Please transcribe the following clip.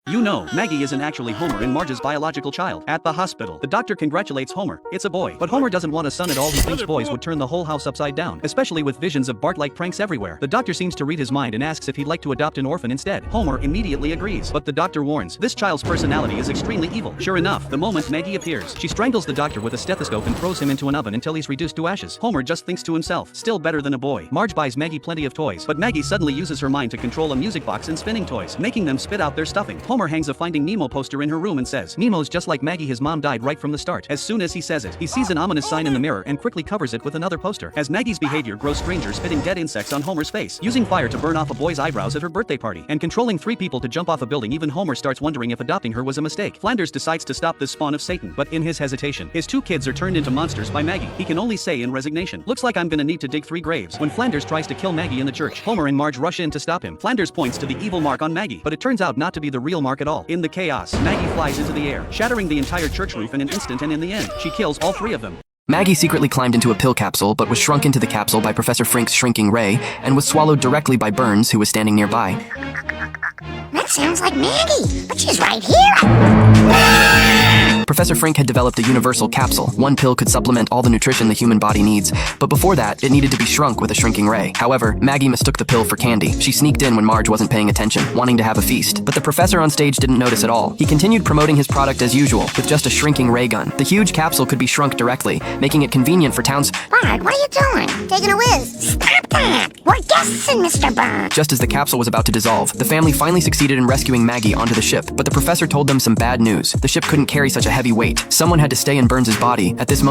You know, Maggie isn't actually Homer and Marge's biological child. At the hospital, the doctor congratulates Homer. It's a boy. But Homer doesn't want a son at all. He thinks boys would turn the whole house upside down, especially with visions of Bart-like pranks everywhere. The doctor seems to read his mind and asks if he'd like to adopt an orphan instead. Homer immediately agrees, but the doctor warns, this child's personality is extremely evil. Sure enough, the moment Maggie appears, she strangles the doctor with a stethoscope and throws him into an oven until he's reduced to ashes. Homer just thinks to himself, still better than a boy. Marge buys Maggie plenty of toys, but Maggie suddenly uses her mind to control a music box and spinning toys, making them spit out their stuffing. Homer hangs a Finding Nemo poster in her room and says, Nemo's just like Maggie, his mom died right from the start. As soon as he says it, he sees an ominous sign in the mirror and quickly covers it with another poster. As Maggie's behavior grows stranger, spitting dead insects on Homer's face, using fire to burn off a boy's eyebrows at her birthday party, and controlling 3 people to jump off a building, even Homer starts wondering if adopting her was a mistake. Flanders decides to stop this spawn of Satan, but in his hesitation, his 2 kids are turned into monsters by Maggie. He can only say in resignation, looks like I'm gonna need to dig 3 graves. When Flanders tries to kill Maggie in the church, Homer and Marge rush in to stop him. Flanders points to the evil mark on Maggie, but it turns out not to be the real mark at all. In the chaos, Maggie flies into the air, shattering the entire church roof in an instant, and in the end, she kills all 3 of them. Maggie secretly climbed into a pill capsule, but was shrunk into the capsule by Professor Frink's shrinking ray, and was swallowed directly by Burns, who was standing nearby. That sounds like Maggie, but she's right here. Professor Frink had developed a universal capsule. One pill could supplement all the nutrition the human body needs, but before that, it needed to be shrunk with a shrinking ray. However, Maggie mistook the pill for candy. She sneaked in when Marge wasn't paying attention, wanting to have a feast. But the professor on stage didn't notice at all. He continued promoting his product as usual, with just a shrinking ray gun. The huge capsule could be shrunk directly, making it convenient for towns. Bart, what are you doing? Taking a whiz. Stop that! We're guests in Mr. Burns. Just as the capsule was about to dissolve, the family finally succeeded in rescuing Maggie onto the ship, but the professor told them some bad news. The ship couldn't carry such a heavy weight. Someone had to stay in Burns' body. At this moment,